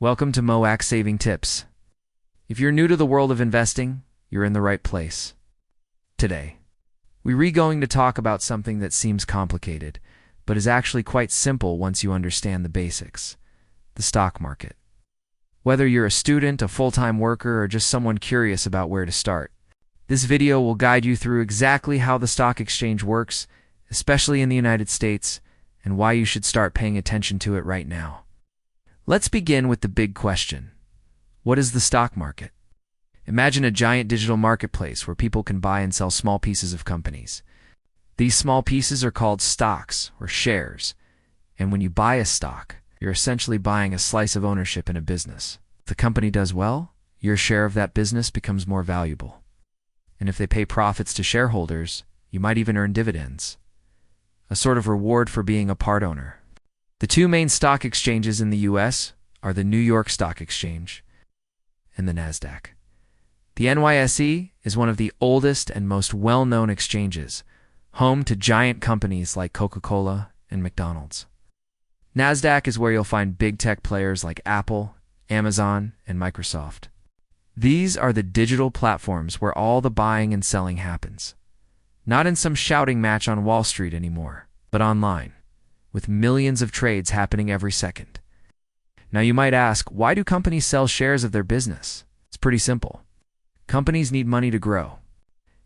Welcome to Mauuak Saving Tips. If you're new to the world of investing, you're in the right place. Today, we're going to talk about something that seems complicated, but is actually quite simple once you understand the basics: the stock market. Whether you're a student, a full-time worker, or just someone curious about where to start, this video will guide you through exactly how the stock exchange works, especially in the United States, and why you should start paying attention to it right now. Let's begin with the big question. What is the stock market? Imagine a giant digital marketplace where people can buy and sell small pieces of companies. These small pieces are called stocks or shares, and when you buy a stock, you're essentially buying a slice of ownership in a business. If the company does well, your share of that business becomes more valuable. And if they pay profits to shareholders, you might even earn dividends, a sort of reward for being a part owner. The two main stock exchanges in the U.S. are the New York Stock Exchange and the NASDAQ. The NYSE is one of the oldest and most well-known exchanges, home to giant companies like Coca-Cola and McDonald's. NASDAQ is where you'll find big tech players like Apple, Amazon, and Microsoft. These are the digital platforms where all the buying and selling happens. Not in some shouting match on Wall Street anymore, but online, with millions of trades happening every second. Now you might ask, why do companies sell shares of their business? It's pretty simple. Companies need money to grow.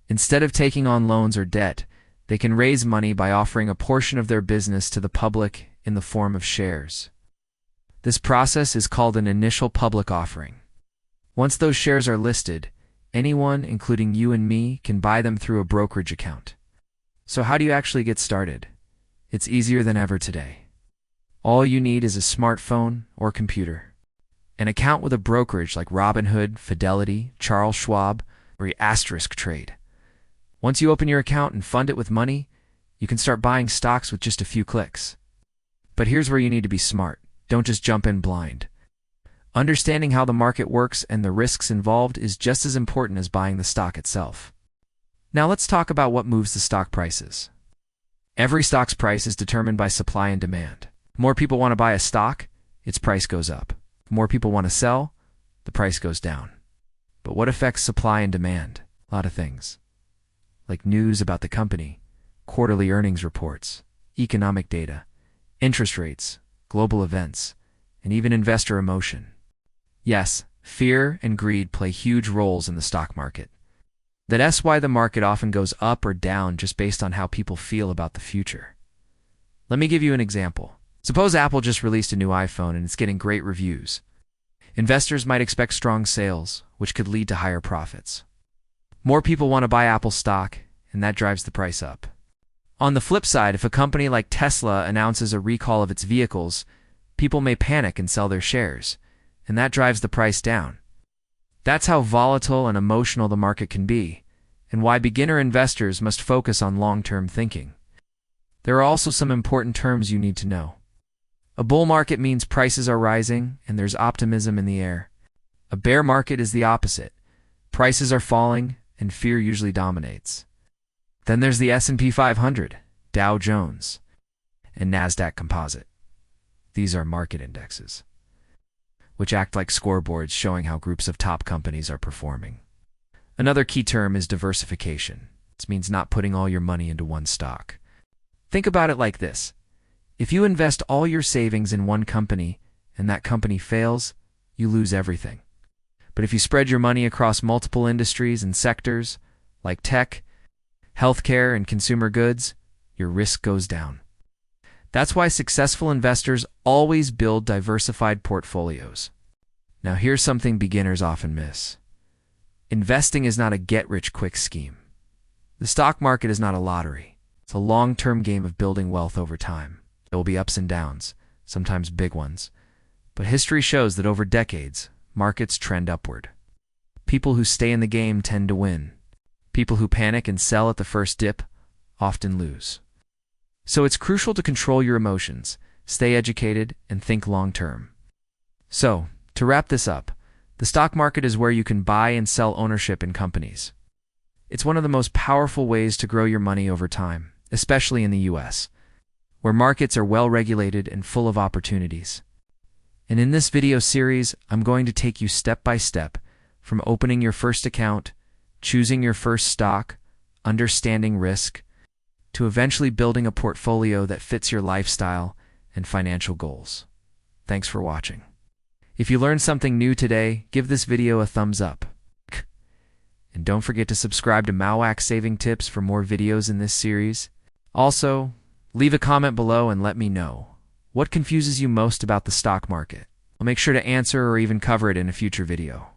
Instead of taking on loans or debt, they can raise money by offering a portion of their business to the public in the form of shares. This process is called an initial public offering. Once those shares are listed, anyone, including you and me, can buy them through a brokerage account. So how do you actually get started? It's easier than ever today. All you need is a smartphone or computer, an account with a brokerage like Robinhood, Fidelity, Charles Schwab, or Asterisk Trade. Once you open your account and fund it with money, you can start buying stocks with just a few clicks. But here's where you need to be smart. Don't just jump in blind. Understanding how the market works and the risks involved is just as important as buying the stock itself. Now let's talk about what moves the stock prices. Every stock's price is determined by supply and demand. If more people want to buy a stock, its price goes up. If more people want to sell, the price goes down. But what affects supply and demand? A lot of things, like news about the company, quarterly earnings reports, economic data, interest rates, global events, and even investor emotion. Yes, fear and greed play huge roles in the stock market. That's why the market often goes up or down just based on how people feel about the future. Let me give you an example. Suppose Apple just released a new iPhone and it's getting great reviews. Investors might expect strong sales, which could lead to higher profits. More people want to buy Apple stock, and that drives the price up. On the flip side, if a company like Tesla announces a recall of its vehicles, people may panic and sell their shares, and that drives the price down. That's how volatile and emotional the market can be, and why beginner investors must focus on long-term thinking. There are also some important terms you need to know. A bull market means prices are rising and there's optimism in the air. A bear market is the opposite. Prices are falling and fear usually dominates. Then there's the S&P 500, Dow Jones, and NASDAQ Composite. These are market indexes, which act like scoreboards showing how groups of top companies are performing. Another key term is diversification. This means not putting all your money into one stock. Think about it like this. If you invest all your savings in one company and that company fails, you lose everything. But if you spread your money across multiple industries and sectors, like tech, healthcare, and consumer goods, your risk goes down. That's why successful investors always build diversified portfolios. Now here's something beginners often miss. Investing is not a get-rich-quick scheme. The stock market is not a lottery. It's a long-term game of building wealth over time. There will be ups and downs, sometimes big ones. But history shows that over decades, markets trend upward. People who stay in the game tend to win. People who panic and sell at the first dip often lose. So it's crucial to control your emotions, stay educated, and think long-term. So, to wrap this up, the stock market is where you can buy and sell ownership in companies. It's one of the most powerful ways to grow your money over time, especially in the U.S., where markets are well-regulated and full of opportunities. And in this video series, I'm going to take you step by step from opening your first account, choosing your first stock, understanding risk, to eventually building a portfolio that fits your lifestyle and financial goals. Thanks for watching. If you learned something new today, give this video a thumbs up. And don't forget to subscribe to Mauuak Saving Tips for more videos in this series. Also, leave a comment below and let me know what confuses you most about the stock market. I'll make sure to answer or even cover it in a future video.